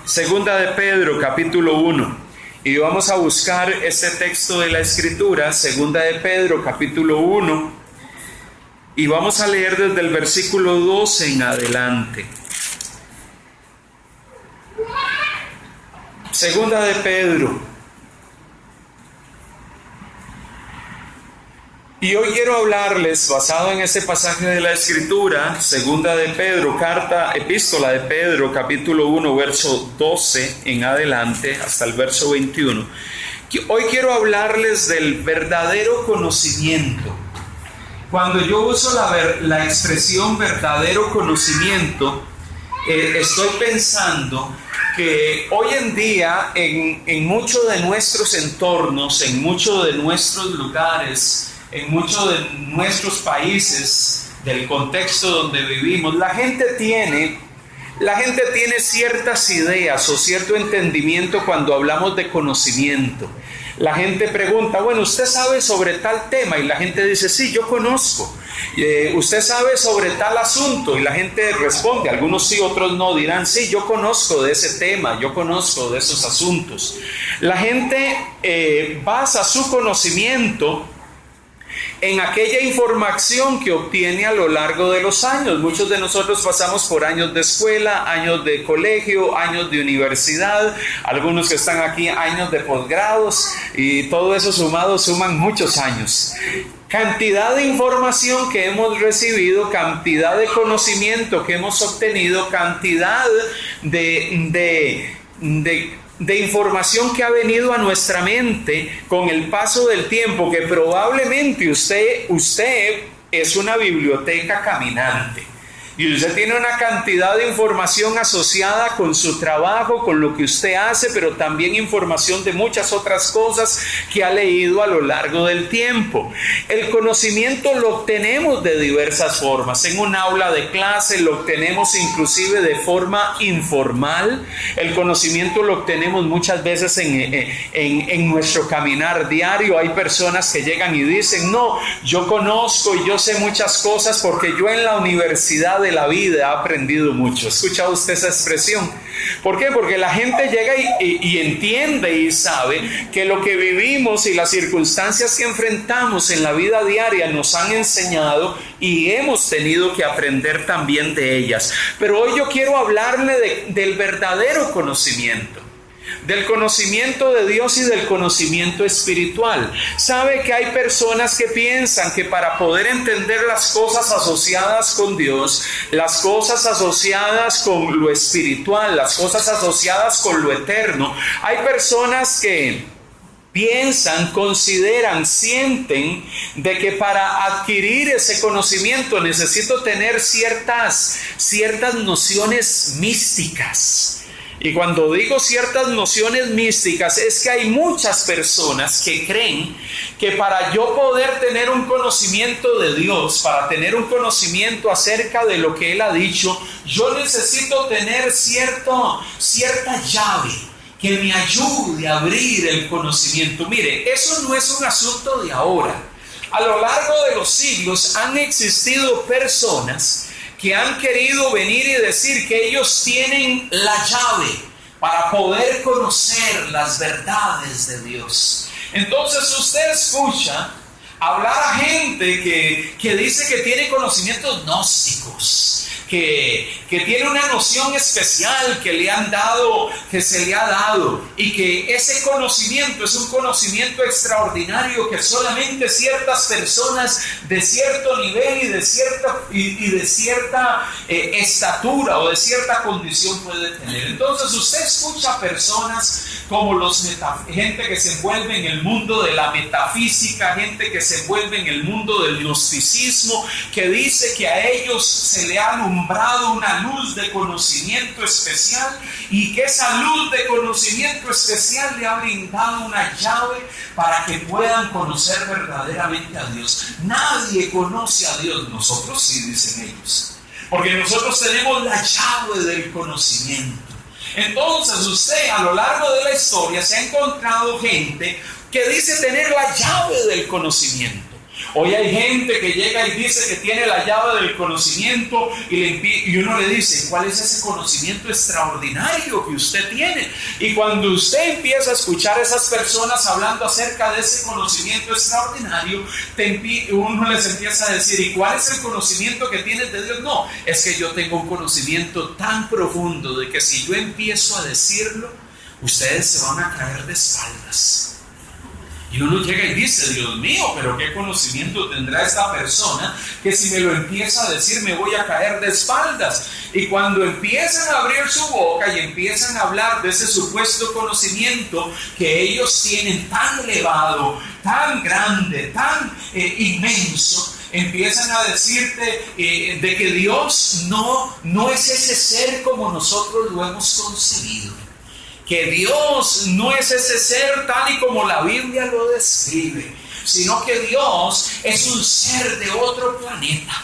Segunda de Pedro, capítulo 1. Y vamos a buscar este texto de la Escritura, Segunda de Pedro, capítulo 1. Y vamos a leer desde el versículo 12 en adelante. Segunda de Pedro. Y hoy quiero hablarles, basado en este pasaje de la Escritura, Segunda de Pedro, epístola de Pedro, capítulo 1, verso 12 en adelante, hasta el verso 21. Hoy quiero hablarles del verdadero conocimiento. Cuando yo uso la expresión verdadero conocimiento, estoy pensando que hoy en día en muchos de nuestros entornos, en muchos de nuestros lugares, en muchos de nuestros países, del contexto donde vivimos, la gente tiene ciertas ideas o cierto entendimiento cuando hablamos de conocimiento. La gente pregunta, bueno, ¿usted sabe sobre tal tema? Y la gente dice, sí, yo conozco. ¿Usted sabe sobre tal asunto? Y la gente responde, algunos sí, otros no, dirán, sí, yo conozco de ese tema, yo conozco de esos asuntos. La gente basa su conocimiento en aquella información que obtiene a lo largo de los años. Muchos de nosotros pasamos por años de escuela, años de colegio, años de universidad, algunos que están aquí, años de posgrados, y todo eso sumado suman muchos años. Cantidad de información que hemos recibido, cantidad de conocimiento que hemos obtenido, cantidad de información que ha venido a nuestra mente con el paso del tiempo, que probablemente usted es una biblioteca caminante. Y usted tiene una cantidad de información asociada con su trabajo, con lo que usted hace, pero también información de muchas otras cosas que ha leído a lo largo del tiempo. El conocimiento lo obtenemos de diversas formas. En un aula de clase lo obtenemos inclusive de forma informal. El conocimiento lo obtenemos muchas veces en nuestro caminar diario. Hay personas que llegan y dicen, no, yo conozco y yo sé muchas cosas porque yo en la universidad de la vida ha aprendido mucho. ¿Ha escuchado usted esa expresión? ¿Por qué? Porque la gente llega y entiende y sabe que lo que vivimos y las circunstancias que enfrentamos en la vida diaria nos han enseñado y hemos tenido que aprender también de ellas. Pero hoy yo quiero hablarle del verdadero conocimiento. Del conocimiento de Dios y del conocimiento espiritual. Sabe que hay personas que piensan que para poder entender las cosas asociadas con Dios, las cosas asociadas con lo espiritual, las cosas asociadas con lo eterno, hay personas que piensan, consideran, sienten de que para adquirir ese conocimiento necesito tener ciertas nociones místicas. Y cuando digo ciertas nociones místicas, es que hay muchas personas que creen que para yo poder tener un conocimiento de Dios, para tener un conocimiento acerca de lo que Él ha dicho, yo necesito tener cierta llave que me ayude a abrir el conocimiento. Mire, eso no es un asunto de ahora. A lo largo de los siglos han existido personas que han querido venir y decir que ellos tienen la llave para poder conocer las verdades de Dios. Entonces usted escucha hablar a gente que dice que tiene conocimientos gnósticos, que tiene una noción especial que se le ha dado, y que ese conocimiento es un conocimiento extraordinario que solamente ciertas personas de cierto nivel y de cierta estatura o de cierta condición puede tener. Entonces usted escucha personas como gente que se envuelve en el mundo de la metafísica, gente que se envuelve en el mundo del gnosticismo, que dice que a ellos se le ha alumbrado una luz de conocimiento especial y que esa luz de conocimiento especial le ha brindado una llave para que puedan conocer verdaderamente a Dios. Nadie conoce a Dios, nosotros sí, dicen ellos, porque nosotros tenemos la llave del conocimiento. Entonces usted a lo largo de la historia se ha encontrado gente que dice tener la llave del conocimiento. Hoy hay gente que llega y dice que tiene la llave del conocimiento y uno le dice, ¿cuál es ese conocimiento extraordinario que usted tiene? Y cuando usted empieza a escuchar a esas personas hablando acerca de ese conocimiento extraordinario, uno les empieza a decir, ¿y cuál es el conocimiento que tienes de Dios? No, es que yo tengo un conocimiento tan profundo de que si yo empiezo a decirlo, ustedes se van a caer de espaldas. Y uno llega y dice, Dios mío, pero qué conocimiento tendrá esta persona que si me lo empieza a decir me voy a caer de espaldas. Y cuando empiezan a abrir su boca y empiezan a hablar de ese supuesto conocimiento que ellos tienen tan elevado, tan grande, tan inmenso, empiezan a decirte de que Dios no es ese ser como nosotros lo hemos concebido. Que Dios no es ese ser tal y como la Biblia lo describe, sino que Dios es un ser de otro planeta.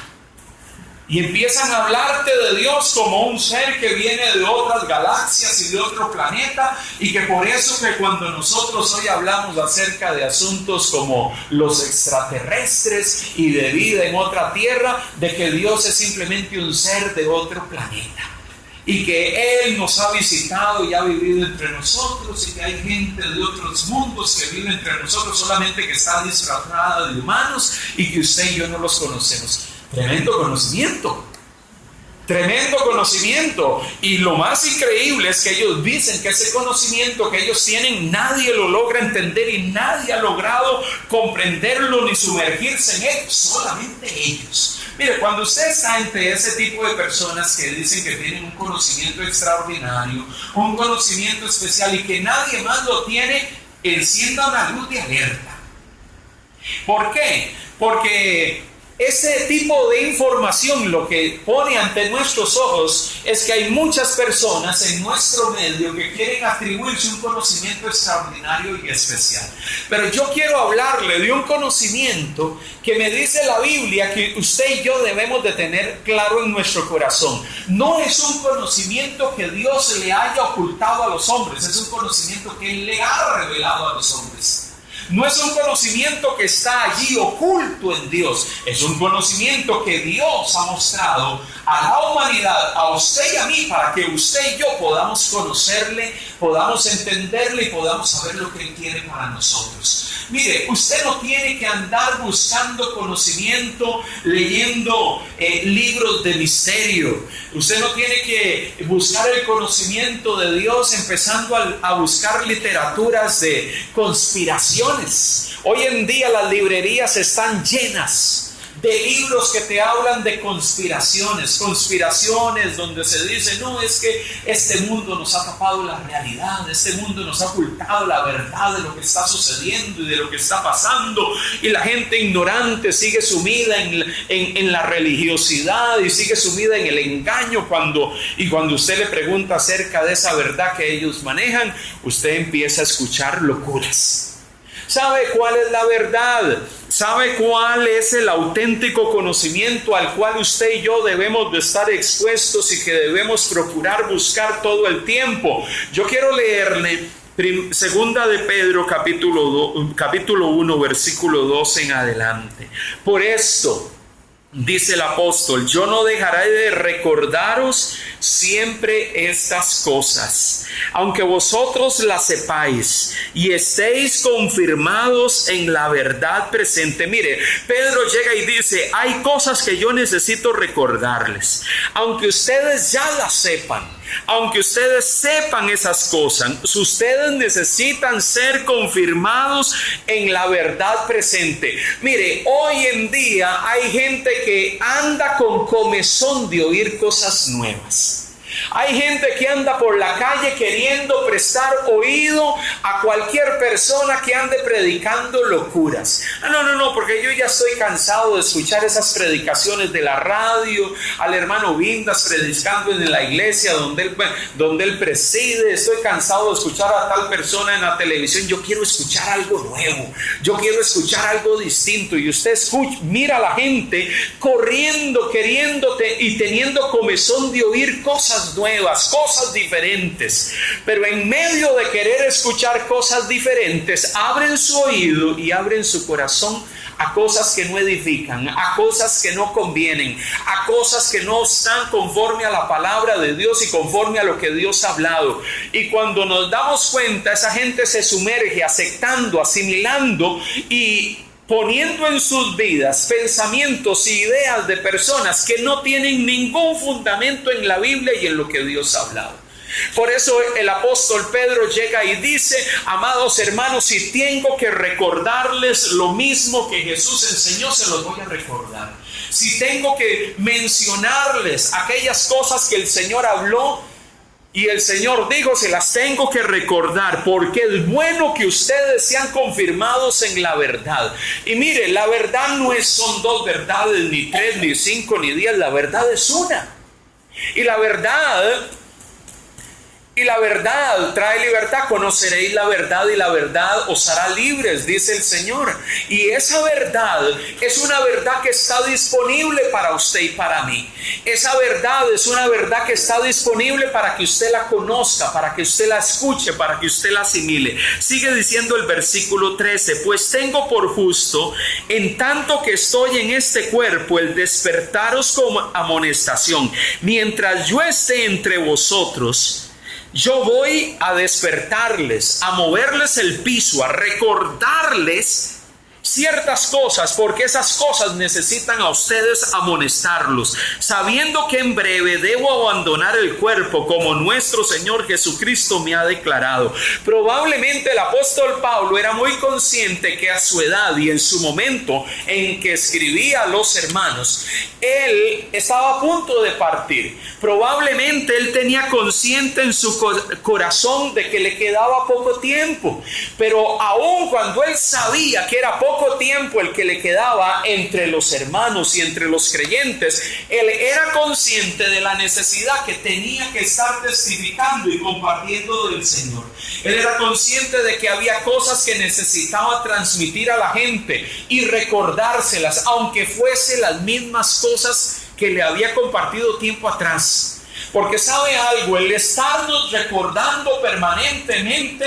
Y empiezan a hablarte de Dios como un ser que viene de otras galaxias y de otro planeta, y que por eso que cuando nosotros hoy hablamos acerca de asuntos como los extraterrestres y de vida en otra tierra, de que Dios es simplemente un ser de otro planeta. Y que Él nos ha visitado y ha vivido entre nosotros, y que hay gente de otros mundos que vive entre nosotros, solamente que está disfrazada de humanos y que usted y yo no los conocemos. Tremendo conocimiento. Tremendo conocimiento. Y lo más increíble es que ellos dicen que ese conocimiento que ellos tienen nadie lo logra entender y nadie ha logrado comprenderlo ni sumergirse en él, solamente ellos. Mire, cuando usted está entre ese tipo de personas que dicen que tienen un conocimiento extraordinario, un conocimiento especial y que nadie más lo tiene, encienda una luz de alerta. ¿Por qué? Porque ese tipo de información lo que pone ante nuestros ojos es que hay muchas personas en nuestro medio que quieren atribuirse un conocimiento extraordinario y especial. Pero yo quiero hablarle de un conocimiento que me dice la Biblia que usted y yo debemos de tener claro en nuestro corazón. No es un conocimiento que Dios le haya ocultado a los hombres, es un conocimiento que Él le ha revelado a los hombres. No es un conocimiento que está allí oculto en Dios, es un conocimiento que Dios ha mostrado a la humanidad, a usted y a mí, para que usted y yo podamos conocerle, podamos entenderle y podamos saber lo que Él quiere para nosotros. Mire, usted no tiene que andar buscando conocimiento leyendo libros de misterio. Usted no tiene que buscar el conocimiento de Dios empezando a buscar literaturas de conspiraciones. Hoy en día las librerías están llenas de libros que te hablan de conspiraciones donde se dice, no, es que este mundo nos ha tapado la realidad, este mundo nos ha ocultado la verdad de lo que está sucediendo y de lo que está pasando, y la gente ignorante sigue sumida en la religiosidad y sigue sumida en el engaño, cuando usted le pregunta acerca de esa verdad que ellos manejan, usted empieza a escuchar locuras. ¿Sabe cuál es la verdad? ¿Sabe cuál es el auténtico conocimiento al cual usted y yo debemos de estar expuestos y que debemos procurar buscar todo el tiempo? Yo quiero leerle Segunda de Pedro capítulo 1 versículo 2 en adelante. Por esto, dice el apóstol, yo no dejaré de recordaros siempre estas cosas, aunque vosotros las sepáis y estéis confirmados en la verdad presente. Mire, Pedro llega y dice, hay cosas que yo necesito recordarles, aunque ustedes ya las sepan. Aunque ustedes sepan esas cosas, ustedes necesitan ser confirmados en la verdad presente. Mire, hoy en día hay gente que anda con comezón de oír cosas nuevas. Hay gente que anda por la calle queriendo prestar oído a cualquier persona que ande predicando locuras. No, porque yo ya estoy cansado de escuchar esas predicaciones de la radio, al hermano Vindas predicando en la iglesia donde él preside. Estoy cansado de escuchar a tal persona en la televisión. Yo quiero escuchar algo nuevo, yo quiero escuchar algo distinto. Y usted mira a la gente corriendo, queriéndote y teniendo comezón de oír cosas cosas nuevas, cosas diferentes. Pero en medio de querer escuchar cosas diferentes, abren su oído y abren su corazón a cosas que no edifican, a cosas que no convienen, a cosas que no están conforme a la palabra de Dios y conforme a lo que Dios ha hablado. Y cuando nos damos cuenta, esa gente se sumerge aceptando, asimilando y poniendo en sus vidas pensamientos e ideas de personas que no tienen ningún fundamento en la Biblia y en lo que Dios ha hablado. Por eso el apóstol Pedro llega y dice: amados hermanos, si tengo que recordarles lo mismo que Jesús enseñó, se los voy a recordar. Si tengo que mencionarles aquellas cosas que el Señor habló y el Señor dijo, se las tengo que recordar, porque es bueno que ustedes sean confirmados en la verdad. Y mire, la verdad no son dos verdades, ni tres, ni cinco, ni 10, la verdad es una. Y la verdad trae libertad. Conoceréis la verdad y la verdad os hará libres, dice el Señor. Y esa verdad es una verdad que está disponible para usted y para mí. Esa verdad es una verdad que está disponible para que usted la conozca, para que usted la escuche, para que usted la asimile. Sigue diciendo el versículo 13: pues tengo por justo, en tanto que estoy en este cuerpo, el despertaros con amonestación. Mientras yo esté entre vosotros, yo voy a despertarles, a moverles el piso, a recordarles ciertas cosas, porque esas cosas necesitan a ustedes amonestarlos, sabiendo que en breve debo abandonar el cuerpo, como nuestro Señor Jesucristo me ha declarado. Probablemente el apóstol Pablo era muy consciente que a su edad y en su momento en que escribía a los hermanos, él estaba a punto de partir. Probablemente él tenía consciente en su corazón de que le quedaba poco tiempo, pero aun cuando él sabía que era poco tiempo el que le quedaba entre los hermanos y entre los creyentes, él era consciente de la necesidad que tenía que estar testificando y compartiendo del Señor. Él era consciente de que había cosas que necesitaba transmitir a la gente y recordárselas, aunque fuese las mismas cosas que le había compartido tiempo atrás. Porque sabe algo, el estarnos recordando permanentemente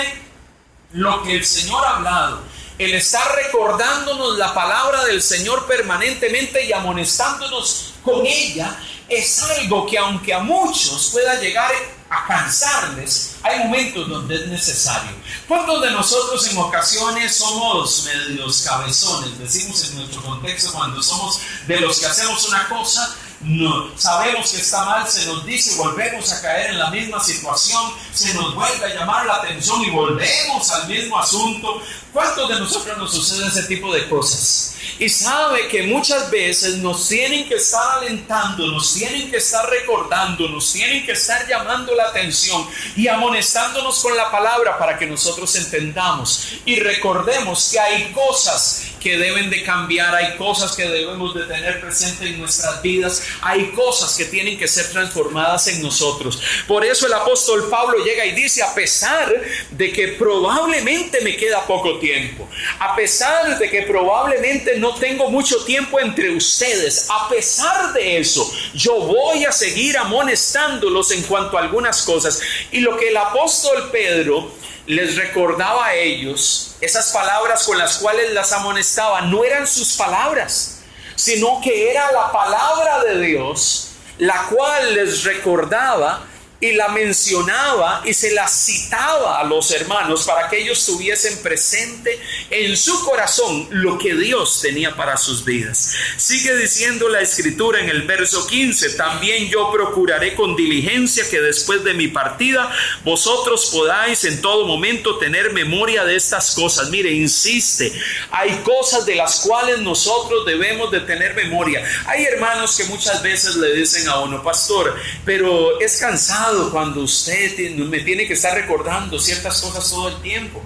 lo que el Señor ha hablado, el estar recordándonos la palabra del Señor permanentemente y amonestándonos con ella, es algo que aunque a muchos pueda llegar a cansarles, hay momentos donde es necesario. ¿Cuántos de nosotros en ocasiones somos medios cabezones? Decimos en nuestro contexto, cuando somos de los que hacemos una cosa, no sabemos que está mal, se nos dice, volvemos a caer en la misma situación, se nos vuelve a llamar la atención y volvemos al mismo asunto. ¿Cuántos de nosotros nos sucede ese tipo de cosas? Y sabe que muchas veces nos tienen que estar alentando, nos tienen que estar recordando, nos tienen que estar llamando la atención y amonestándonos con la palabra para que nosotros entendamos y recordemos que hay cosas que deben de cambiar, hay cosas que debemos de tener presente en nuestras vidas, hay cosas que tienen que ser transformadas en nosotros. Por eso el apóstol Pablo llega y dice: a pesar de que probablemente me queda poco tiempo, a pesar de que probablemente no tengo mucho tiempo entre ustedes, a pesar de eso, yo voy a seguir amonestándolos en cuanto a algunas cosas. Y lo que el apóstol Pedro les recordaba a ellos, esas palabras con las cuales las amonestaba, no eran sus palabras, sino que era la palabra de Dios, la cual les recordaba y la mencionaba y se la citaba a los hermanos para que ellos tuviesen presente en su corazón lo que Dios tenía para sus vidas. Sigue diciendo la escritura en el verso 15: también yo procuraré con diligencia que después de mi partida vosotros podáis en todo momento tener memoria de estas cosas. Mire, insiste, hay cosas de las cuales nosotros debemos de tener memoria. Hay hermanos que muchas veces le dicen a uno: pastor, pero es cansado cuando usted me tiene que estar recordando ciertas cosas todo el tiempo.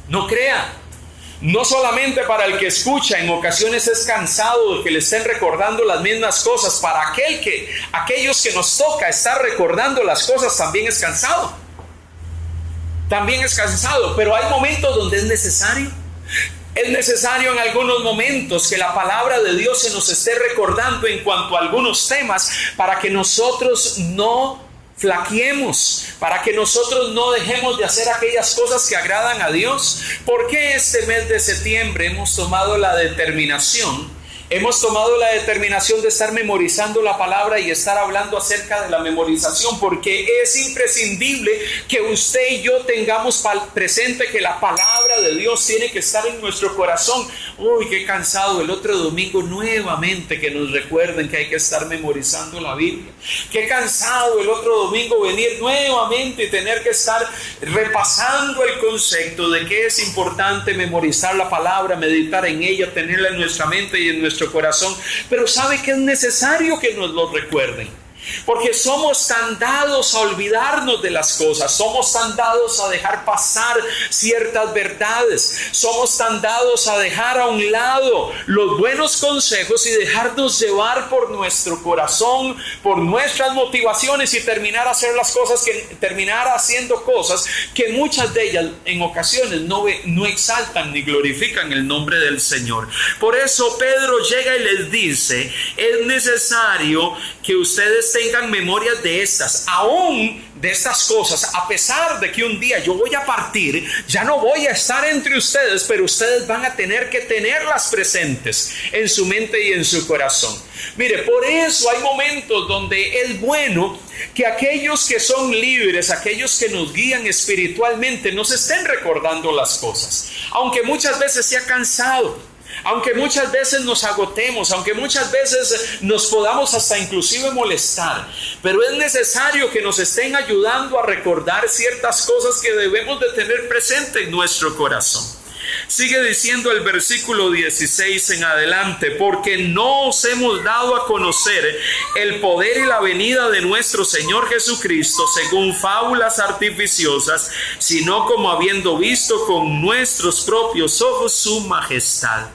No crea, no solamente para el que escucha, en ocasiones es cansado de que le estén recordando las mismas cosas. Para aquellos que nos toca estar recordando las cosas, también es cansado. También es cansado, pero hay momentos donde es necesario. Es necesario en algunos momentos que la palabra de Dios se nos esté recordando en cuanto a algunos temas para que nosotros no flaqueemos, para que nosotros no dejemos de hacer aquellas cosas que agradan a Dios. ¿Por qué este mes de septiembre hemos tomado la determinación de estar memorizando la palabra y estar hablando acerca de la memorización? Porque es imprescindible que usted y yo tengamos presente que la palabra de Dios tiene que estar en nuestro corazón. Uy, qué cansado el otro domingo nuevamente que nos recuerden que hay que estar memorizando la Biblia. Qué cansado el otro domingo venir nuevamente y tener que estar repasando el concepto de que es importante memorizar la palabra, meditar en ella, tenerla en nuestra mente y en nuestro corazón. Pero sabe que es necesario que nos lo recuerden, porque somos tan dados a olvidarnos de las cosas, somos tan dados a dejar pasar ciertas verdades, somos tan dados a dejar a un lado los buenos consejos y dejarnos llevar por nuestro corazón, por nuestras motivaciones y terminar haciendo cosas que muchas de ellas en ocasiones no exaltan ni glorifican el nombre del Señor. Por eso Pedro llega y les dice: es necesario que ustedes tengan memorias de estas, aún de estas cosas, a pesar de que un día yo voy a partir, ya no voy a estar entre ustedes, pero ustedes van a tener que tenerlas presentes en su mente y en su corazón. Mire, por eso hay momentos donde es bueno que aquellos que son líderes, aquellos que nos guían espiritualmente, nos estén recordando las cosas, aunque muchas veces sea cansado, aunque muchas veces nos agotemos, aunque muchas veces nos podamos hasta inclusive molestar, pero es necesario que nos estén ayudando a recordar ciertas cosas que debemos de tener presente en nuestro corazón. Sigue diciendo el versículo 16 en adelante: porque no os hemos dado a conocer el poder y la venida de nuestro Señor Jesucristo según fábulas artificiosas, sino como habiendo visto con nuestros propios ojos su majestad.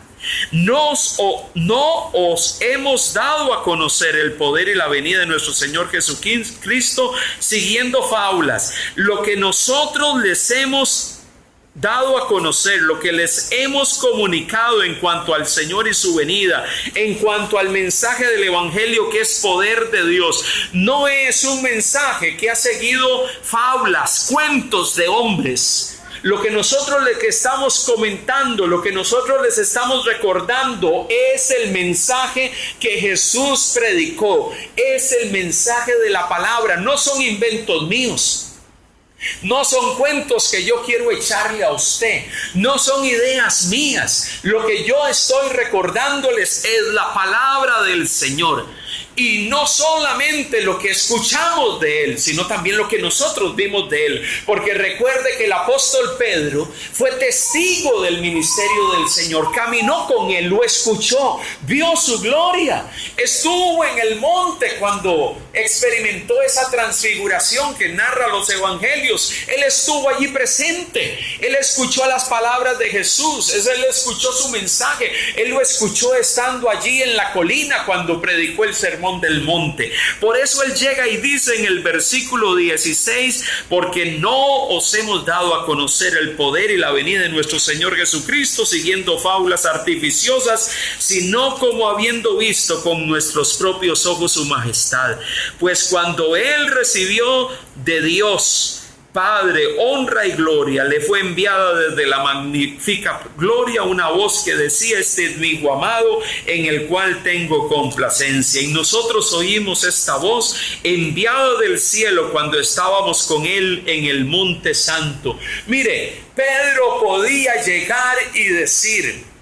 No os hemos dado a conocer el poder y la venida de nuestro Señor Jesucristo siguiendo fábulas. Lo que nosotros les hemos dado a conocer, lo que les hemos comunicado en cuanto al Señor y su venida, en cuanto al mensaje del Evangelio, que es poder de Dios, no es un mensaje que ha seguido fábulas, cuentos de hombres. Lo que nosotros les estamos comentando, lo que nosotros les estamos recordando es el mensaje que Jesús predicó, es el mensaje de la palabra. No son inventos míos, no son cuentos que yo quiero echarle a usted, no son ideas mías. Lo que yo estoy recordándoles es la palabra del Señor. Y no solamente lo que escuchamos de Él, sino también lo que nosotros vimos de Él. Porque recuerde que el apóstol Pedro fue testigo del ministerio del Señor. Caminó con Él, lo escuchó, vio su gloria. Estuvo en el monte cuando experimentó esa transfiguración que narra los evangelios. Él estuvo allí presente. Él escuchó las palabras de Jesús. Él escuchó su mensaje. Él lo escuchó estando allí en la colina cuando predicó el sermón del monte. Por eso él llega y dice en el versículo 16: porque no os hemos dado a conocer el poder y la venida de nuestro Señor Jesucristo siguiendo fábulas artificiosas, sino como habiendo visto con nuestros propios ojos su majestad. Pues cuando él recibió de Dios Padre honra y gloria, le fue enviada desde la magnífica gloria una voz que decía: este es mi hijo amado, en el cual tengo complacencia. Y nosotros oímos esta voz enviada del cielo cuando estábamos con él en el monte santo. Mire, Pedro podía llegar y decir,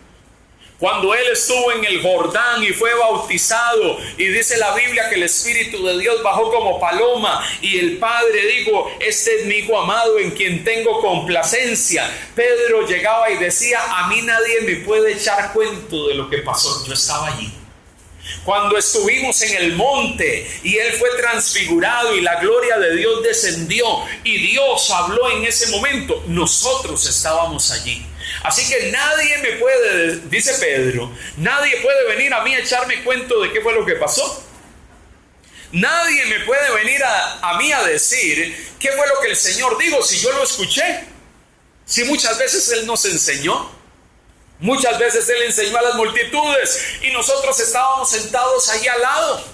cuando él estuvo en el Jordán y fue bautizado, y dice la Biblia que el Espíritu de Dios bajó como paloma y el Padre dijo: este es mi hijo amado en quien tengo complacencia. Pedro llegaba y decía: a mí nadie me puede echar cuento de lo que pasó, yo estaba allí. Cuando estuvimos en el monte y él fue transfigurado y la gloria de Dios descendió y Dios habló en ese momento, nosotros estábamos allí. Así que nadie me puede, dice Pedro, nadie puede venir a mí a echarme cuento de qué fue lo que pasó. Nadie me puede venir a mí a decir qué fue lo que el Señor dijo, si yo lo escuché, si muchas veces Él nos enseñó. Muchas veces Él enseñó a las multitudes y nosotros estábamos sentados ahí al lado.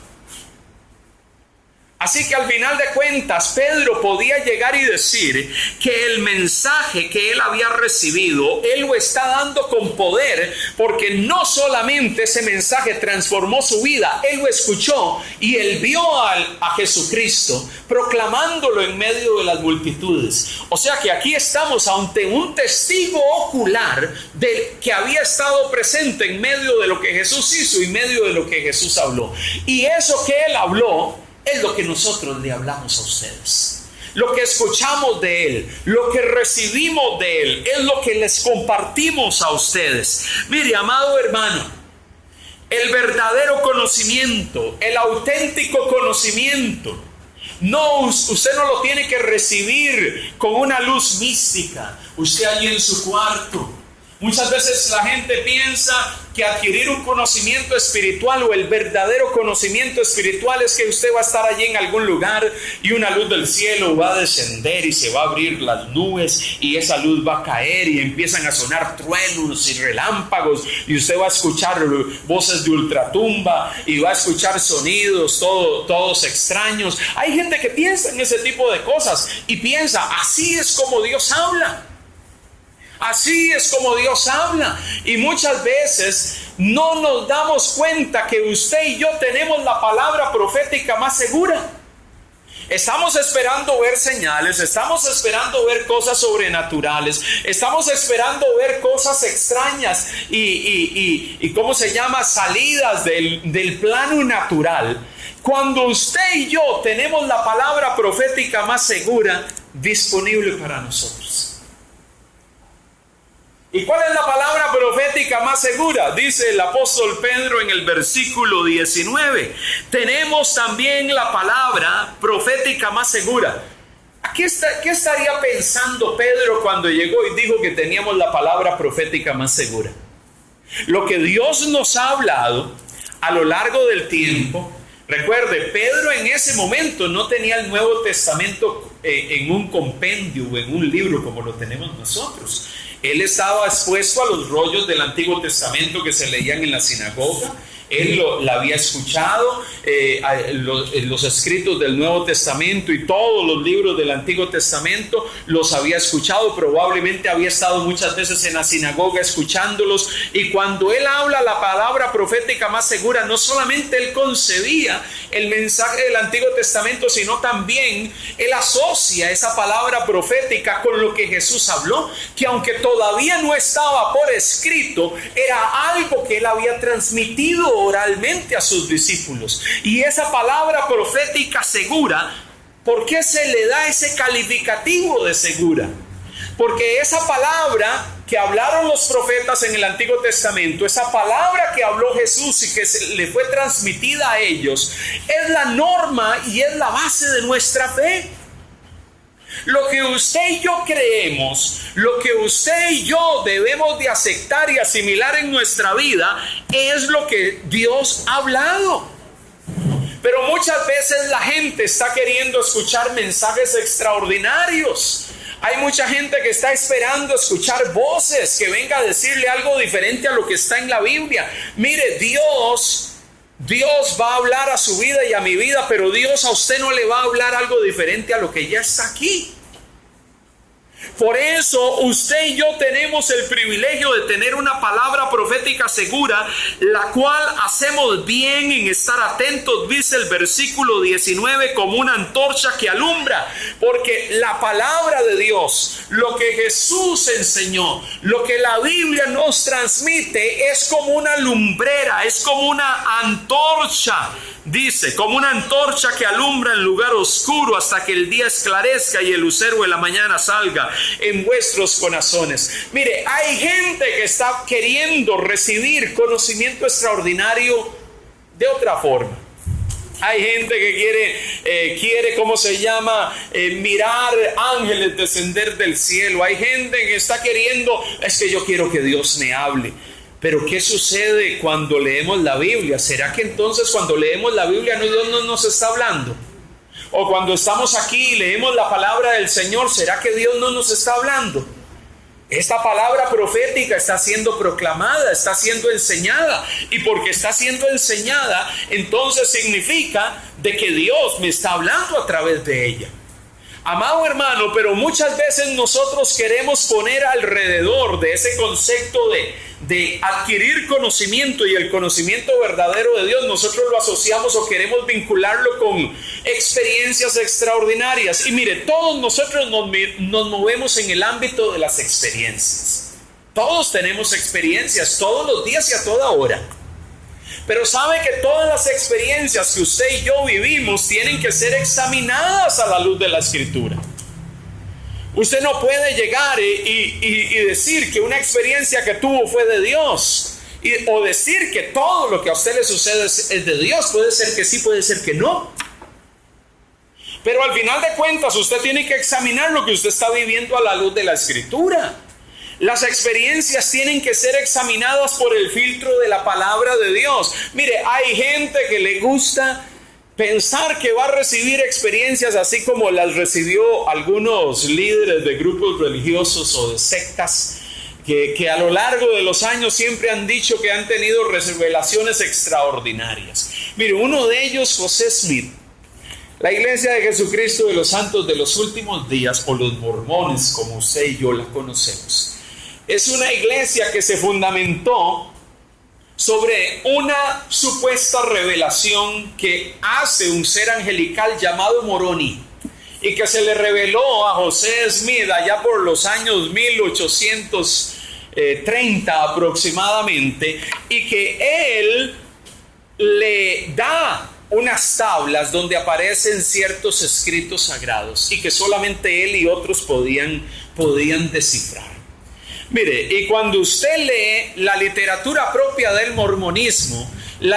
Así que al final de cuentas, Pedro podía llegar y decir que el mensaje que él había recibido, él lo está dando con poder, porque no solamente ese mensaje transformó su vida, él lo escuchó y él vio a Jesucristo proclamándolo en medio de las multitudes. O sea que aquí estamos ante un testigo ocular de que había estado presente en medio de lo que Jesús hizo y en medio de lo que Jesús habló. Y eso que él habló es lo que nosotros le hablamos a ustedes. Lo que escuchamos de Él, lo que recibimos de Él, es lo que les compartimos a ustedes. Mire, amado hermano, el verdadero conocimiento, el auténtico conocimiento, usted no lo tiene que recibir con una luz mística, usted allí en su cuarto. Muchas veces la gente piensa que adquirir un conocimiento espiritual o el verdadero conocimiento espiritual es que usted va a estar allí en algún lugar y una luz del cielo va a descender y se va a abrir las nubes y esa luz va a caer y empiezan a sonar truenos y relámpagos y usted va a escuchar voces de ultratumba y va a escuchar sonidos todos extraños. Hay gente que piensa en ese tipo de cosas y piensa, así es como Dios habla. Así es como Dios habla. Y muchas veces no nos damos cuenta que usted y yo tenemos la palabra profética más segura. Estamos esperando ver señales, estamos esperando ver cosas sobrenaturales, estamos esperando ver cosas extrañas y ¿cómo se llama? Salidas del plano natural. Cuando usted y yo tenemos la palabra profética más segura disponible para nosotros. ¿Y cuál es la palabra profética más segura? Dice el apóstol Pedro en el versículo 19. Tenemos también la palabra profética más segura. ¿Qué estaría pensando Pedro cuando llegó y dijo que teníamos la palabra profética más segura? Lo que Dios nos ha hablado a lo largo del tiempo. Recuerde, Pedro en ese momento no tenía el Nuevo Testamento en un compendio o en un libro como lo tenemos nosotros. Él estaba expuesto a los rollos del Antiguo Testamento que se leían en la sinagoga. Él la había escuchado, los escritos del Nuevo Testamento y todos los libros del Antiguo Testamento los había escuchado. Probablemente había estado muchas veces en la sinagoga escuchándolos. Y cuando él habla la palabra profética más segura, no solamente él concebía el mensaje del Antiguo Testamento, sino también él asocia esa palabra profética con lo que Jesús habló, que aunque todavía no estaba por escrito, era algo que él había transmitido oralmente a sus discípulos. Y esa palabra profética segura, ¿por qué se le da ese calificativo de segura? Porque esa palabra que hablaron los profetas en el Antiguo Testamento, esa palabra que habló Jesús y que le fue transmitida a ellos, es la norma y es la base de nuestra fe. Lo que usted y yo creemos, lo que usted y yo debemos de aceptar y asimilar en nuestra vida, es lo que Dios ha hablado. Pero muchas veces la gente está queriendo escuchar mensajes extraordinarios. Hay mucha gente que está esperando escuchar voces que venga a decirle algo diferente a lo que está en la Biblia. Mire, Dios va a hablar a su vida y a mi vida, pero Dios a usted no le va a hablar algo diferente a lo que ya está aquí. Por eso usted y yo tenemos el privilegio de tener una palabra profética segura, la cual hacemos bien en estar atentos, dice el versículo 19, como una antorcha que alumbra, porque la palabra de Dios, lo que Jesús enseñó, lo que la Biblia nos transmite, es como una lumbrera, es como una antorcha. Dice, como una antorcha que alumbra en lugar oscuro hasta que el día esclarezca y el lucero de la mañana salga en vuestros corazones. Mire, hay gente que está queriendo recibir conocimiento extraordinario de otra forma. Hay gente que quiere ¿cómo se llama? Mirar ángeles descender del cielo. Hay gente que está queriendo, es que yo quiero que Dios me hable. Pero ¿qué sucede cuando leemos la Biblia? ¿Será que entonces cuando leemos la Biblia Dios no nos está hablando? O cuando estamos aquí y leemos la palabra del Señor, ¿será que Dios no nos está hablando? Esta palabra profética está siendo proclamada, está siendo enseñada. Y porque está siendo enseñada, entonces significa de que Dios me está hablando a través de ella. Amado hermano, pero muchas veces nosotros queremos poner alrededor de ese concepto de adquirir conocimiento y el conocimiento verdadero de Dios, nosotros lo asociamos o queremos vincularlo con experiencias extraordinarias. Y mire, todos nosotros nos movemos en el ámbito de las experiencias. Todos tenemos experiencias todos los días y a toda hora. Pero sabe que todas las experiencias que usted y yo vivimos tienen que ser examinadas a la luz de la Escritura. Usted no puede llegar y decir que una experiencia que tuvo fue de Dios. O decir que todo lo que a usted le sucede es de Dios. Puede ser que sí, puede ser que no. Pero al final de cuentas usted tiene que examinar lo que usted está viviendo a la luz de la Escritura. Las experiencias tienen que ser examinadas por el filtro de la palabra de Dios. Mire, hay gente que le gusta pensar que va a recibir experiencias así como las recibió algunos líderes de grupos religiosos o de sectas que a lo largo de los años siempre han dicho que han tenido revelaciones extraordinarias. Mire, uno de ellos, José Smith, la Iglesia de Jesucristo de los Santos de los Últimos Días, o los mormones como usted y yo la conocemos, es una iglesia que se fundamentó sobre una supuesta revelación que hace un ser angelical llamado Moroni y que se le reveló a José Smith allá por los años 1830 aproximadamente, y que él le da unas tablas donde aparecen ciertos escritos sagrados y que solamente él y otros podían descifrar. Mire, y cuando usted lee la literatura propia del mormonismo, el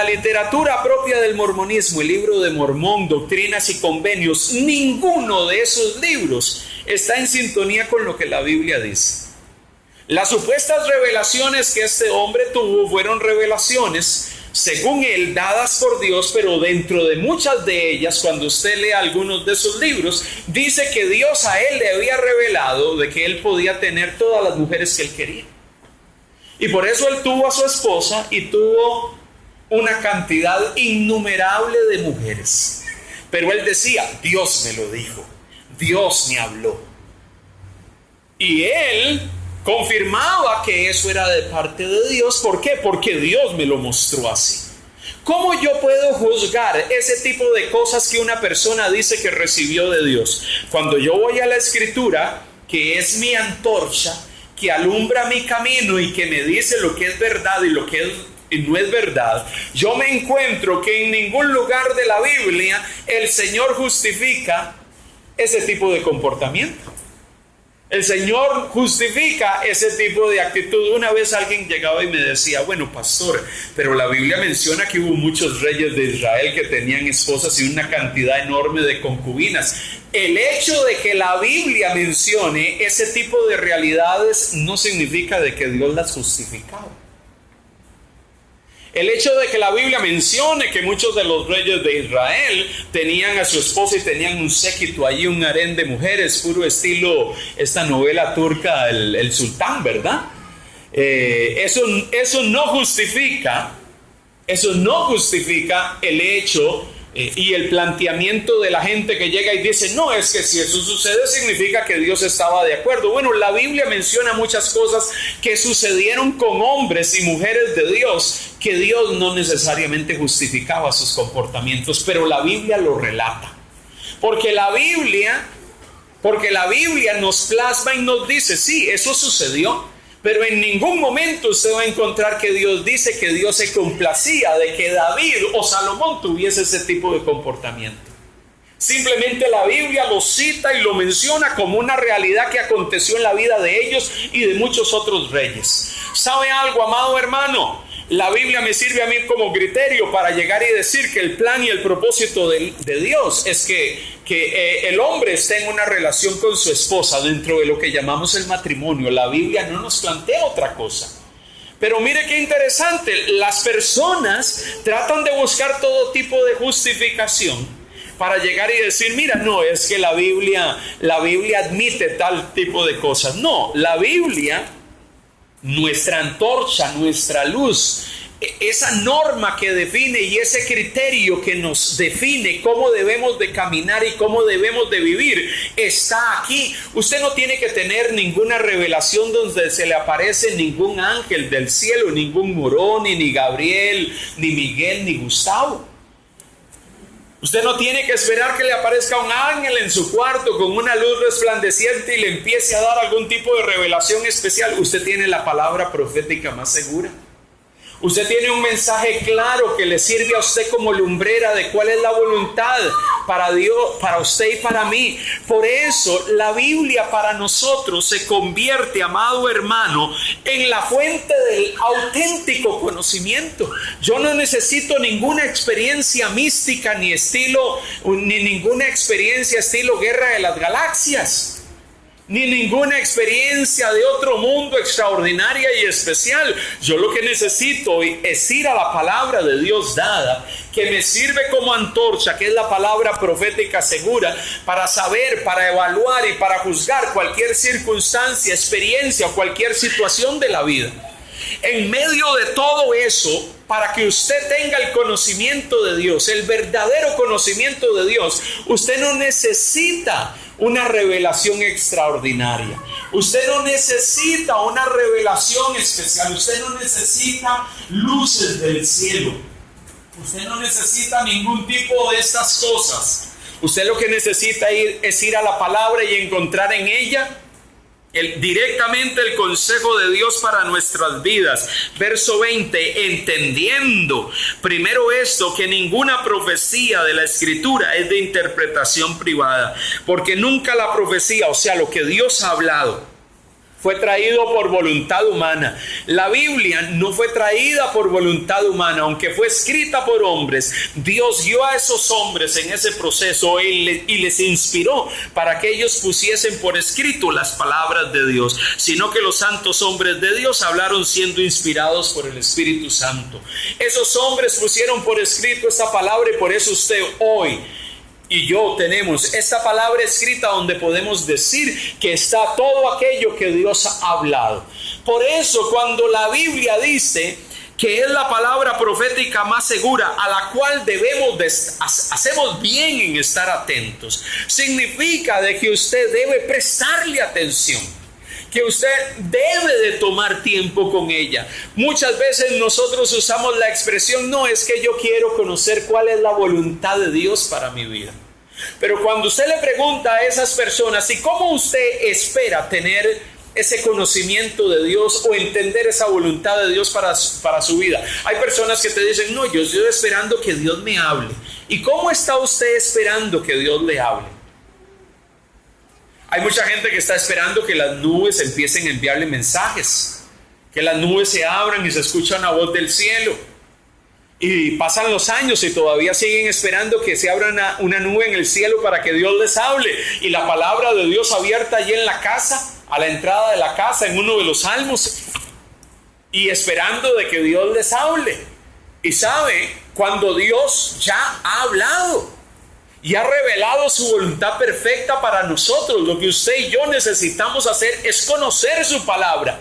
libro de Mormón, Doctrinas y Convenios, ninguno de esos libros está en sintonía con lo que la Biblia dice. Las supuestas revelaciones que este hombre tuvo fueron revelaciones, según él, dadas por Dios, pero dentro de muchas de ellas, cuando usted lee algunos de esos libros, dice que Dios a él le había revelado de que él podía tener todas las mujeres que él quería. Y por eso él tuvo a su esposa y tuvo una cantidad innumerable de mujeres. Pero él decía, Dios me lo dijo, Dios me habló. Y él confirmaba que eso era de parte de Dios. ¿Por qué? Porque Dios me lo mostró así. ¿Cómo yo puedo juzgar ese tipo de cosas que una persona dice que recibió de Dios? Cuando yo voy a la Escritura, que es mi antorcha, que alumbra mi camino y que me dice lo que es verdad y lo que no es verdad, yo me encuentro que en ningún lugar de la Biblia el Señor justifica ese tipo de comportamiento. El Señor justifica ese tipo de actitud. Una vez alguien llegaba y me decía, bueno, pastor, pero la Biblia menciona que hubo muchos reyes de Israel que tenían esposas y una cantidad enorme de concubinas. El hecho de que la Biblia mencione ese tipo de realidades no significa de que Dios las justificaba. El hecho de que la Biblia mencione que muchos de los reyes de Israel tenían a su esposa y tenían un séquito allí, un harén de mujeres, puro estilo esta novela turca, el Sultán, ¿verdad? Eso no justifica el hecho y el planteamiento de la gente que llega y dice, no, es que si eso sucede significa que Dios estaba de acuerdo. Bueno, la Biblia menciona muchas cosas que sucedieron con hombres y mujeres de Dios, que Dios no necesariamente justificaba sus comportamientos, pero la Biblia lo relata. Porque la Biblia nos plasma y nos dice, sí, eso sucedió. Pero en ningún momento usted va a encontrar que Dios dice que Dios se complacía de que David o Salomón tuviese ese tipo de comportamiento. Simplemente la Biblia lo cita y lo menciona como una realidad que aconteció en la vida de ellos y de muchos otros reyes. ¿Sabe algo, amado hermano? La Biblia me sirve a mí como criterio para llegar y decir que el plan y el propósito de Dios es que el hombre esté en una relación con su esposa dentro de lo que llamamos el matrimonio. La Biblia no nos plantea otra cosa. Pero mire qué interesante, las personas tratan de buscar todo tipo de justificación para llegar y decir, mira, no, es que la Biblia admite tal tipo de cosas. No, la Biblia, nuestra antorcha, nuestra luz, esa norma que define y ese criterio que nos define cómo debemos de caminar y cómo debemos de vivir, está aquí. Usted no tiene que tener ninguna revelación donde se le aparece ningún ángel del cielo, ningún Moroni, ni Gabriel, ni Miguel, ni Gustavo. Usted no tiene que esperar que le aparezca un ángel en su cuarto con una luz resplandeciente y le empiece a dar algún tipo de revelación especial. Usted tiene la palabra profética más segura. Usted tiene un mensaje claro que le sirve a usted como lumbrera de cuál es la voluntad para Dios, para usted y para mí. Por eso la Biblia para nosotros se convierte, amado hermano, en la fuente del auténtico conocimiento. Yo no necesito ninguna experiencia mística ni ninguna experiencia estilo Guerra de las Galaxias, ni ninguna experiencia de otro mundo extraordinaria y especial. Yo lo que necesito es ir a la palabra de Dios dada, que me sirve como antorcha, que es la palabra profética segura, para saber, para evaluar y para juzgar cualquier circunstancia, experiencia o cualquier situación de la vida. En medio de todo eso, para que usted tenga el conocimiento de Dios, el verdadero conocimiento de Dios, usted no necesita una revelación extraordinaria. Usted no necesita una revelación especial. Usted no necesita luces del cielo. Usted no necesita ningún tipo de estas cosas. Usted lo que necesita es ir a la palabra y encontrar en ella directamente el consejo de Dios para nuestras vidas. Verso 20, entendiendo primero esto, que ninguna profecía de la Escritura es de interpretación privada, porque nunca la profecía, o sea, lo que Dios ha hablado, fue traído por voluntad humana. La Biblia no fue traída por voluntad humana, aunque fue escrita por hombres. Dios dio a esos hombres en ese proceso y les inspiró para que ellos pusiesen por escrito las palabras de Dios, sino que los santos hombres de Dios hablaron siendo inspirados por el Espíritu Santo. Esos hombres pusieron por escrito esa palabra, y por eso usted hoy y yo tenemos esta palabra escrita donde podemos decir que está todo aquello que Dios ha hablado. Por eso cuando la Biblia dice que es la palabra profética más segura, a la cual hacemos bien en estar atentos, significa de que usted debe prestarle atención, que usted debe de tomar tiempo con ella. Muchas veces nosotros usamos la expresión, no, es que yo quiero conocer cuál es la voluntad de Dios para mi vida. Pero cuando usted le pregunta a esas personas, ¿y cómo usted espera tener ese conocimiento de Dios o entender esa voluntad de Dios para su vida? Hay personas que te dicen, no, yo estoy esperando que Dios me hable. ¿Y cómo está usted esperando que Dios le hable? Hay mucha gente que está esperando que las nubes empiecen a enviarle mensajes, que las nubes se abran y se escucha una voz del cielo. Y pasan los años y todavía siguen esperando que se abra una nube en el cielo para que Dios les hable. Y la palabra de Dios abierta allí en la casa, a la entrada de la casa, en uno de los salmos. Y esperando de que Dios les hable. Y sabe, cuando Dios ya ha hablado y ha revelado su voluntad perfecta para nosotros, lo que usted y yo necesitamos hacer es conocer su palabra.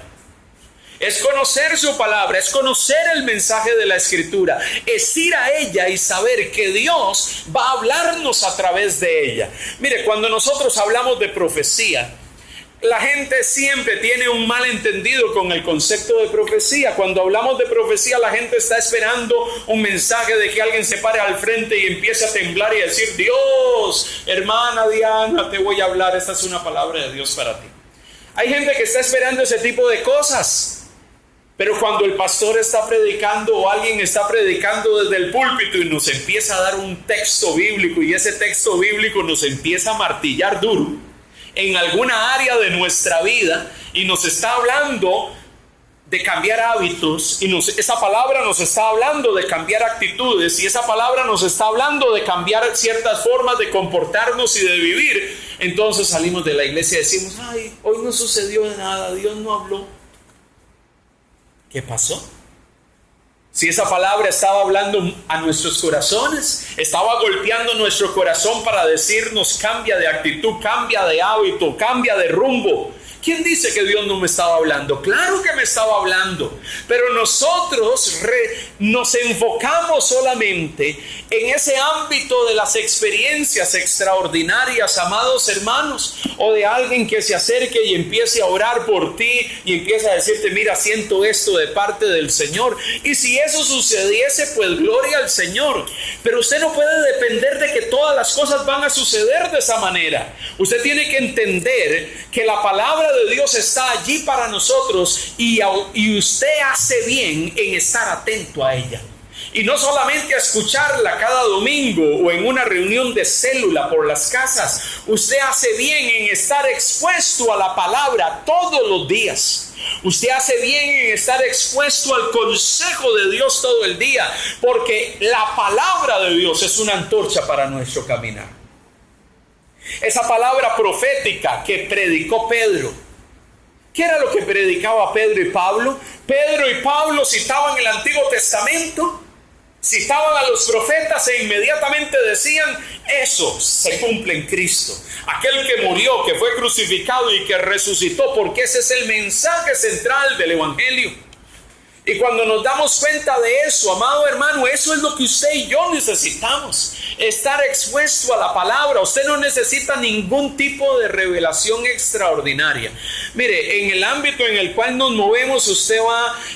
Es conocer su palabra, es conocer el mensaje de la Escritura, es ir a ella y saber que Dios va a hablarnos a través de ella. Mire, cuando nosotros hablamos de profecía, la gente siempre tiene un malentendido con el concepto de profecía. Cuando hablamos de profecía, la gente está esperando un mensaje de que alguien se pare al frente y empiece a temblar y a decir, Dios, hermana Diana, te voy a hablar, esta es una palabra de Dios para ti. Hay gente que está esperando ese tipo de cosas. Pero cuando el pastor está predicando o alguien está predicando desde el púlpito y nos empieza a dar un texto bíblico y ese texto bíblico nos empieza a martillar duro en alguna área de nuestra vida y nos está hablando de cambiar hábitos y esa palabra nos está hablando de cambiar actitudes y esa palabra nos está hablando de cambiar ciertas formas de comportarnos y de vivir, entonces salimos de la iglesia y decimos, ay, hoy no sucedió nada, Dios no habló. ¿Qué pasó? Si esa palabra estaba hablando a nuestros corazones, estaba golpeando nuestro corazón para decirnos cambia de actitud, cambia de hábito, cambia de rumbo. ¿Quién dice que Dios no me estaba hablando? Claro que me estaba hablando, pero nosotros nos enfocamos solamente en ese ámbito de las experiencias extraordinarias, amados hermanos, o de alguien que se acerque y empiece a orar por ti y empiece a decirte, mira, siento esto de parte del Señor. Y si eso sucediese, pues gloria al Señor. Pero usted no puede depender de que todas las cosas van a suceder de esa manera. Usted tiene que entender que la palabra de Dios está allí para nosotros y usted hace bien en estar atento a ella. Y no solamente a escucharla cada domingo o en una reunión de célula por las casas. Usted hace bien en estar expuesto a la palabra todos los días. Usted hace bien en estar expuesto al consejo de Dios todo el día, porque la palabra de Dios es una antorcha para nuestro caminar. Esa palabra profética que predicó Pedro, ¿qué era lo que predicaba Pedro y Pablo? Pedro y Pablo citaban el Antiguo Testamento, citaban a los profetas e inmediatamente decían, eso se cumple en Cristo. Aquel que murió, que fue crucificado y que resucitó, porque ese es el mensaje central del Evangelio. Y cuando nos damos cuenta de eso, amado hermano, eso es lo que usted y yo necesitamos. Estar expuesto a la palabra. Usted no necesita ningún tipo de revelación extraordinaria. Mire, en el ámbito en el cual nos movemos,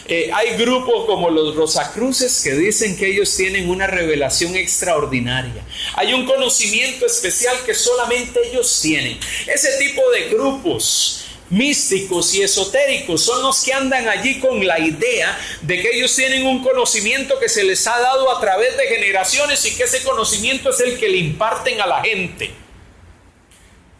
hay grupos como los Rosacruces que dicen que ellos tienen una revelación extraordinaria. Hay un conocimiento especial que solamente ellos tienen. Ese tipo de grupos místicos y esotéricos son los que andan allí con la idea de que ellos tienen un conocimiento que se les ha dado a través de generaciones y que ese conocimiento es el que le imparten a la gente.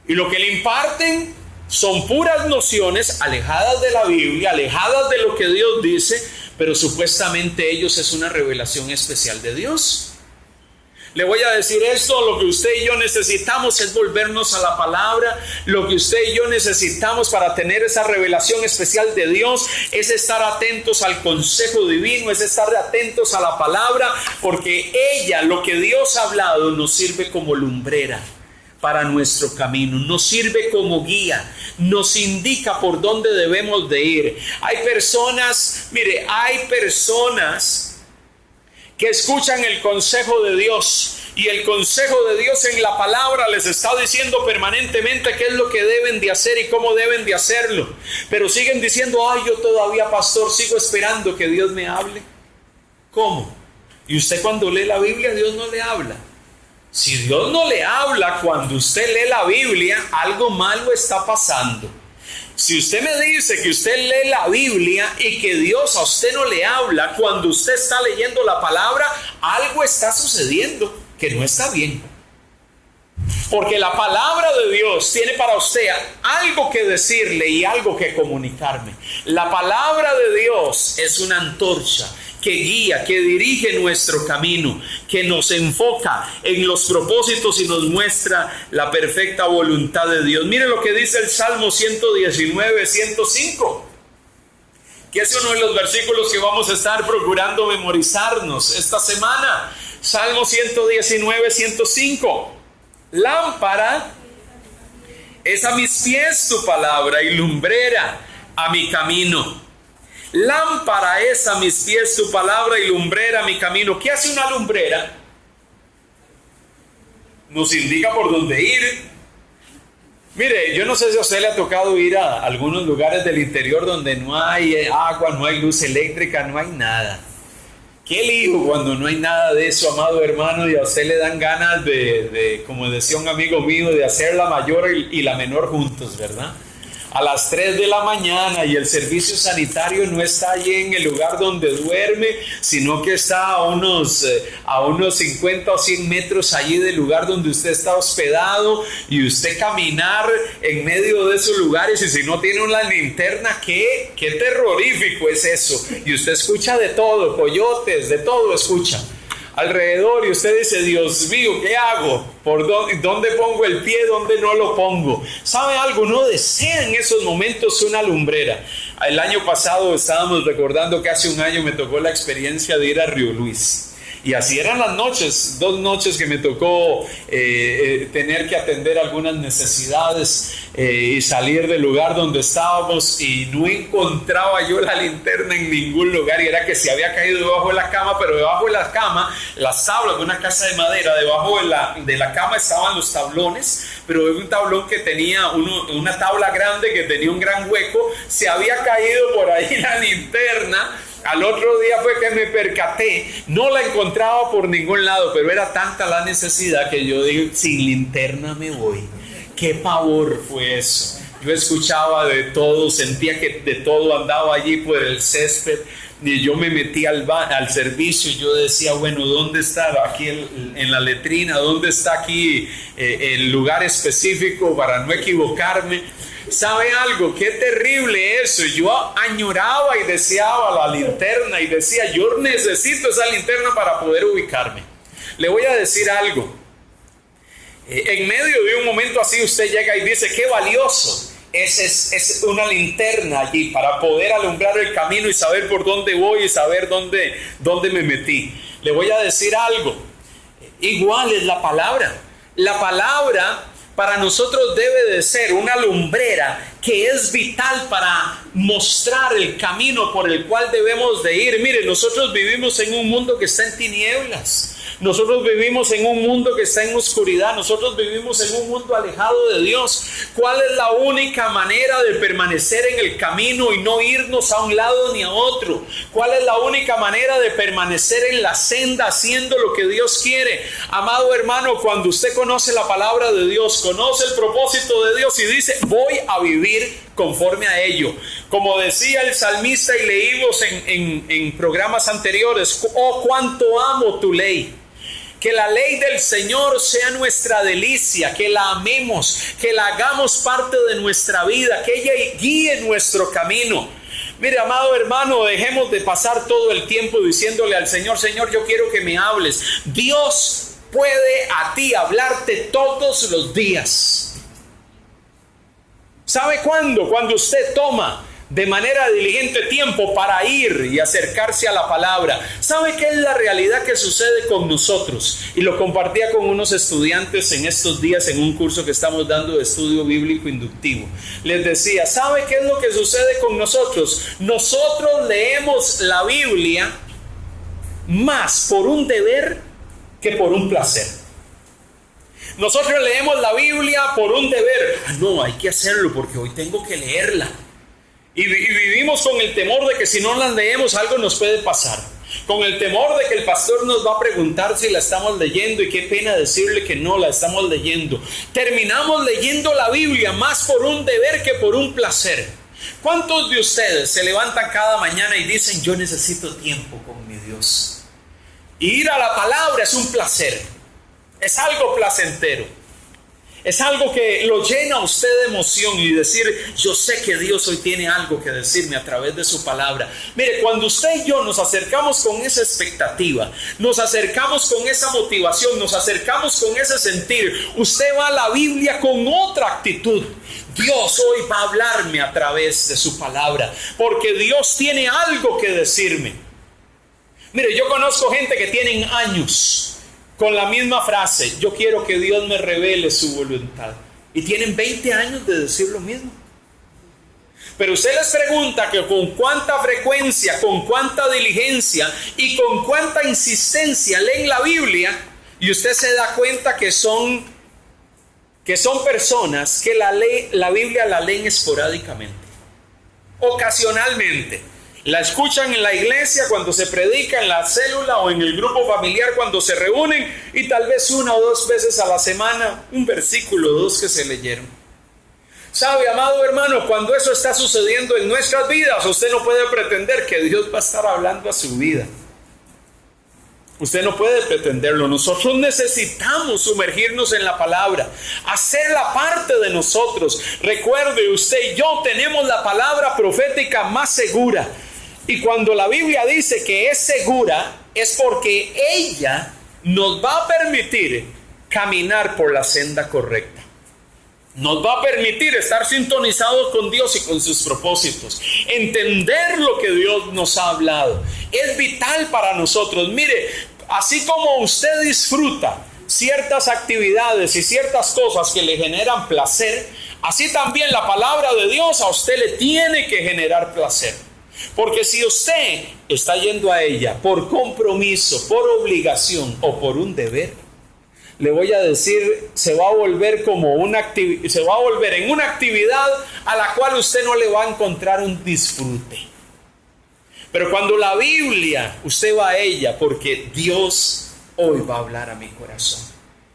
Y lo que le imparten son puras nociones alejadas de la Biblia, alejadas de lo que Dios dice, pero supuestamente ellos es una revelación especial de Dios. Le voy a decir esto, lo que usted y yo necesitamos es volvernos a la palabra. Lo que usted y yo necesitamos para tener esa revelación especial de Dios es estar atentos al consejo divino, es estar atentos a la palabra, porque ella, lo que Dios ha hablado, nos sirve como lumbrera para nuestro camino, nos sirve como guía, nos indica por dónde debemos de ir. Hay personas que escuchan el consejo de Dios, y el consejo de Dios en la palabra les está diciendo permanentemente qué es lo que deben de hacer y cómo deben de hacerlo, pero siguen diciendo, ay, yo todavía, pastor, sigo esperando que Dios me hable. ¿Cómo? Y usted cuando lee la Biblia, Dios no le habla. Si Dios no le habla cuando usted lee la Biblia, algo malo está pasando. Si usted me dice que usted lee la Biblia y que Dios a usted no le habla cuando usted está leyendo la palabra, algo está sucediendo que no está bien. Porque la palabra de Dios tiene para usted algo que decirle y algo que comunicarme. La palabra de Dios es una antorcha que guía, que dirige nuestro camino, que nos enfoca en los propósitos y nos muestra la perfecta voluntad de Dios. Mire lo que dice el Salmo 119, 105, que es uno de los versículos que vamos a estar procurando memorizarnos esta semana. Salmo 119, 105. Lámpara es a mis pies tu palabra y lumbrera a mi camino. Lámpara es a mis pies tu palabra y lumbrera a mi camino. ¿Qué hace una lumbrera? Nos indica por dónde ir. Mire, yo no sé si a usted le ha tocado ir a algunos lugares del interior donde no hay agua, no hay luz eléctrica, no hay nada. Qué lío cuando no hay nada de eso, amado hermano, y a usted le dan ganas de como decía un amigo mío, de hacer la mayor y la menor juntos, ¿verdad? A las 3 de la mañana y el servicio sanitario no está allí en el lugar donde duerme, sino que está a unos 50 o 100 metros allí del lugar donde usted está hospedado, y usted caminar en medio de esos lugares, y si no tiene una linterna, qué terrorífico es eso. Y usted escucha de todo, coyotes, de todo escucha alrededor, y usted dice, Dios mío, ¿qué hago? ¿Por dónde pongo el pie? ¿Dónde no lo pongo? ¿Sabe algo? No desea en esos momentos una lumbrera. El año pasado estábamos recordando que hace un año me tocó la experiencia de ir a Río Luis. Y así eran las noches, 2 noches que me tocó tener que atender algunas necesidades y salir del lugar donde estábamos, y no encontraba yo la linterna en ningún lugar, y era que se había caído debajo de la cama, pero debajo de la cama, las tablas de una casa de madera, debajo de la cama estaban los tablones, pero un tablón que tenía una tabla grande que tenía un gran hueco, se había caído por ahí la linterna. Al otro día fue que me percaté, no la encontraba por ningún lado, pero era tanta la necesidad que yo dije, sin linterna me voy. Qué pavor fue eso. Yo escuchaba de todo, sentía que de todo, andaba allí por el césped, y yo me metí al servicio y yo decía, bueno, ¿dónde está aquí en la letrina? ¿Dónde está aquí el lugar específico para no equivocarme? ¿Sabe algo? Qué terrible eso. Yo añoraba y deseaba la linterna y decía, yo necesito esa linterna para poder ubicarme. Le voy a decir algo. En medio de un momento así usted llega y dice, qué valioso es una linterna allí para poder alumbrar el camino y saber por dónde voy y saber dónde me metí. Le voy a decir algo. Igual es la palabra. La palabra para nosotros debe de ser una lumbrera que es vital para mostrar el camino por el cual debemos de ir. Mire, nosotros vivimos en un mundo que está en tinieblas. Nosotros vivimos en un mundo que está en oscuridad. Nosotros vivimos en un mundo alejado de Dios. ¿Cuál es la única manera de permanecer en el camino y no irnos a un lado ni a otro? ¿Cuál es la única manera de permanecer en la senda haciendo lo que Dios quiere? Amado hermano, cuando usted conoce la palabra de Dios, conoce el propósito de Dios y dice, voy a vivir conforme a ello. Como decía el salmista y leímos en programas anteriores, oh, cuánto amo tu ley. Que la ley del Señor sea nuestra delicia, que la amemos, que la hagamos parte de nuestra vida, que ella guíe nuestro camino. Mire, amado hermano, dejemos de pasar todo el tiempo diciéndole al Señor, Señor, yo quiero que me hables. Dios puede a ti hablarte todos los días. ¿Sabe cuándo? Cuando usted toma de manera diligente tiempo para ir y acercarse a la palabra. ¿Sabe qué es la realidad que sucede con nosotros? Y lo compartía con unos estudiantes en estos días en un curso que estamos dando de estudio bíblico inductivo. Les decía, ¿sabe qué es lo que sucede con nosotros? Nosotros leemos la Biblia más por un deber que por un placer. Nosotros leemos la Biblia por un deber. No, hay que hacerlo porque hoy tengo que leerla. Y vivimos con el temor de que si no las leemos algo nos puede pasar. Con el temor de que el pastor nos va a preguntar si la estamos leyendo y qué pena decirle que no la estamos leyendo. Terminamos leyendo la Biblia más por un deber que por un placer. ¿Cuántos de ustedes se levantan cada mañana y dicen yo necesito tiempo con mi Dios? Y ir a la palabra es un placer. Es algo placentero. Es algo que lo llena a usted de emoción y decir, yo sé que Dios hoy tiene algo que decirme a través de su palabra. Mire, cuando usted y yo nos acercamos con esa expectativa, nos acercamos con esa motivación, nos acercamos con ese sentir, usted va a la Biblia con otra actitud. Dios hoy va a hablarme a través de su palabra, porque Dios tiene algo que decirme. Mire, yo conozco gente que tienen años con la misma frase, yo quiero que Dios me revele su voluntad. Y tienen 20 años de decir lo mismo. Pero usted les pregunta que con cuánta frecuencia, con cuánta diligencia y con cuánta insistencia leen la Biblia, y usted se da cuenta que son personas que la Biblia la leen esporádicamente, ocasionalmente. La escuchan en la iglesia cuando se predica, en la célula o en el grupo familiar cuando se reúnen, y tal vez 1 o 2 veces a la semana un versículo o 2 que se leyeron. ¿Sabe, amado hermano? Cuando eso está sucediendo en nuestras vidas, usted no puede pretender que Dios va a estar hablando a su vida. Usted no puede pretenderlo. Nosotros necesitamos sumergirnos en la palabra, hacerla parte de nosotros. Recuerde, usted y yo tenemos la palabra profética más segura. Y cuando la Biblia dice que es segura, es porque ella nos va a permitir caminar por la senda correcta. nos va a permitir estar sintonizados con Dios y con sus propósitos. Entender lo que Dios nos ha hablado es vital para nosotros. Mire, así como usted disfruta ciertas actividades y ciertas cosas que le generan placer, así también la palabra de Dios a usted le tiene que generar placer. Porque si usted está yendo a ella por compromiso, por obligación o por un deber, le voy a decir, se va a volver en una actividad a la cual usted no le va a encontrar un disfrute. Pero cuando la Biblia, usted va a ella porque Dios hoy va a hablar a mi corazón.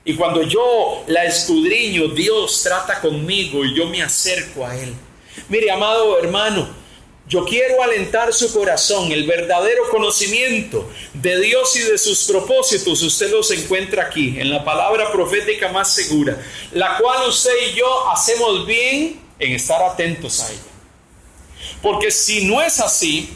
Y cuando yo la escudriño, Dios trata conmigo y yo me acerco a Él. Mire, amado hermano, yo quiero alentar su corazón. El verdadero conocimiento de Dios y de sus propósitos usted los encuentra aquí, en la palabra profética más segura, la cual usted y yo hacemos bien en estar atentos a ella. Porque si no es así,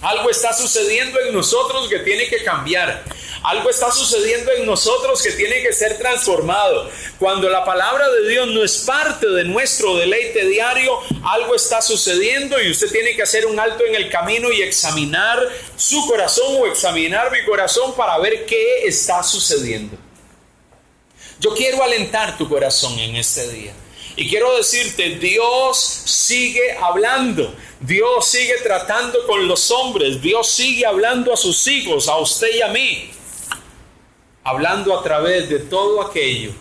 algo está sucediendo en nosotros que tiene que cambiar. Algo está sucediendo en nosotros que tiene que ser transformado. Cuando la palabra de Dios no es parte de nuestro deleite diario, algo está sucediendo y usted tiene que hacer un alto en el camino y examinar su corazón o examinar mi corazón para ver qué está sucediendo. Yo quiero alentar tu corazón en este día. Y quiero decirte, Dios sigue hablando, Dios sigue tratando con los hombres, Dios sigue hablando a sus hijos, a usted y a mí, hablando a través de todo aquello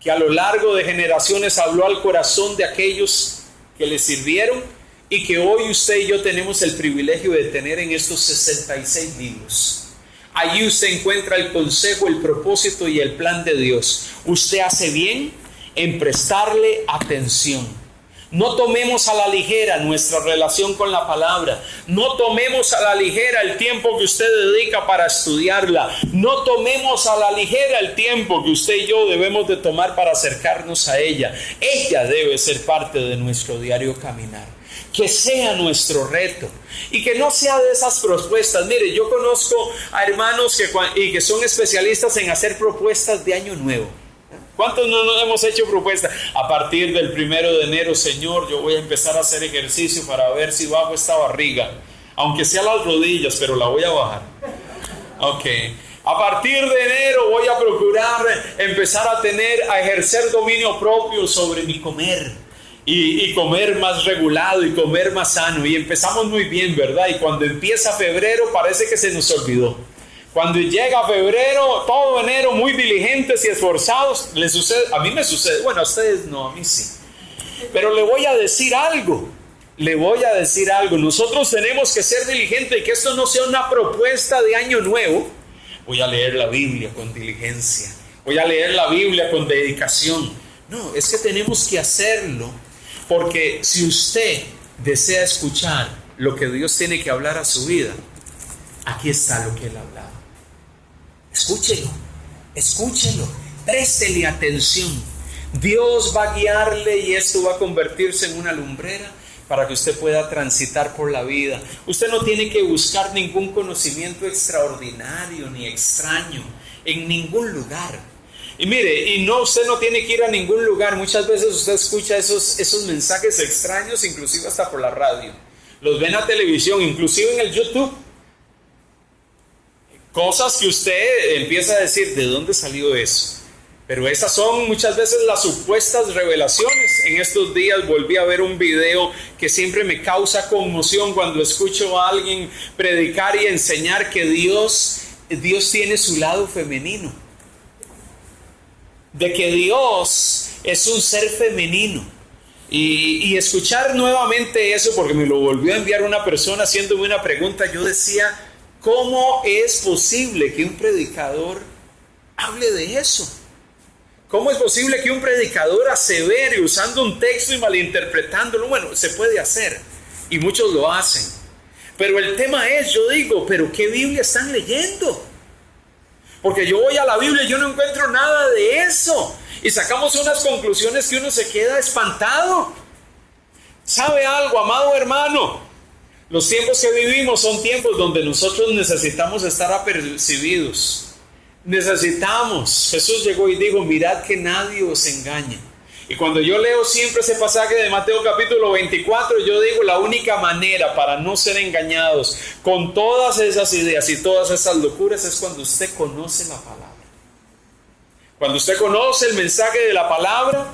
que a lo largo de generaciones habló al corazón de aquellos que le sirvieron y que hoy usted y yo tenemos el privilegio de tener en estos 66 libros. Allí usted encuentra el consejo, el propósito y el plan de Dios. Usted hace bien en prestarle atención. No tomemos a la ligera nuestra relación con la palabra. No tomemos a la ligera el tiempo que usted dedica para estudiarla. No tomemos a la ligera el tiempo que usted y yo debemos de tomar para acercarnos a ella. Ella debe ser parte de nuestro diario caminar. Que sea nuestro reto y que no sea de esas propuestas. Mire, yo conozco a hermanos que son especialistas en hacer propuestas de año nuevo. ¿Cuántos no nos hemos hecho propuestas? A partir del 1 de enero, Señor, yo voy a empezar a hacer ejercicio para ver si bajo esta barriga. Aunque sea las rodillas, pero la voy a bajar. Ok. A partir de enero voy a procurar empezar a ejercer dominio propio sobre mi comer. Y comer más regulado y comer más sano. Y empezamos muy bien, ¿verdad? Y cuando empieza febrero parece que se nos olvidó. Cuando llega febrero, todo enero, muy diligentes y esforzados, les sucede, a mí me sucede, bueno, a ustedes no, a mí sí. Pero le voy a decir algo, nosotros tenemos que ser diligentes y que esto no sea una propuesta de año nuevo. Voy a leer la Biblia con diligencia, voy a leer la Biblia con dedicación. No, es que tenemos que hacerlo, porque si usted desea escuchar lo que Dios tiene que hablar a su vida, aquí está lo que Él ha hablado. Escúchelo, préstele atención. Dios va a guiarle y esto va a convertirse en una lumbrera para que usted pueda transitar por la vida. Usted no tiene que buscar ningún conocimiento extraordinario ni extraño en ningún lugar. Y mire, usted no tiene que ir a ningún lugar. Muchas veces usted escucha esos mensajes extraños, inclusive hasta por la radio. Los ve en la televisión, inclusive en el YouTube. Cosas que usted empieza a decir, ¿de dónde salió eso? Pero esas son muchas veces las supuestas revelaciones. En estos días volví a ver un video que siempre me causa conmoción cuando escucho a alguien predicar y enseñar que Dios tiene su lado femenino. De que Dios es un ser femenino. Y escuchar nuevamente eso, porque me lo volvió a enviar una persona haciéndome una pregunta, yo decía, ¿cómo es posible que un predicador hable de eso? ¿Cómo es posible que un predicador asevere usando un texto y malinterpretándolo? Bueno, se puede hacer y muchos lo hacen. Pero el tema es, yo digo, ¿pero qué Biblia están leyendo? Porque yo voy a la Biblia y yo no encuentro nada de eso. Y sacamos unas conclusiones que uno se queda espantado. ¿Sabe algo, amado hermano? Los tiempos que vivimos son tiempos donde nosotros necesitamos estar apercibidos. Jesús llegó y dijo, mirad que nadie os engañe. Y cuando yo leo siempre ese pasaje de Mateo capítulo 24, yo digo, la única manera para no ser engañados con todas esas ideas y todas esas locuras es cuando usted conoce la palabra. Cuando usted conoce el mensaje de la palabra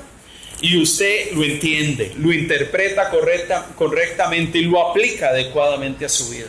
y usted lo entiende, lo interpreta correctamente y lo aplica adecuadamente a su vida.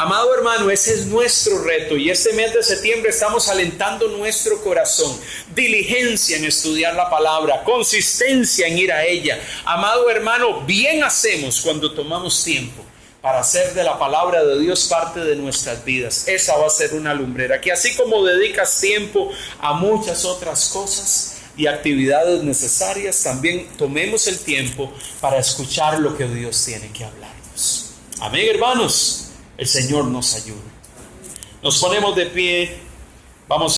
Amado hermano, ese es nuestro reto y este mes de septiembre estamos alentando nuestro corazón. Diligencia en estudiar la palabra, consistencia en ir a ella. Amado hermano, bien hacemos cuando tomamos tiempo para hacer de la palabra de Dios parte de nuestras vidas. Esa va a ser una lumbrera que así como dedicas tiempo a muchas otras cosas y actividades necesarias, también tomemos el tiempo para escuchar lo que Dios tiene que hablarnos. Amén, hermanos. El Señor nos ayude. Nos ponemos de pie. Vamos a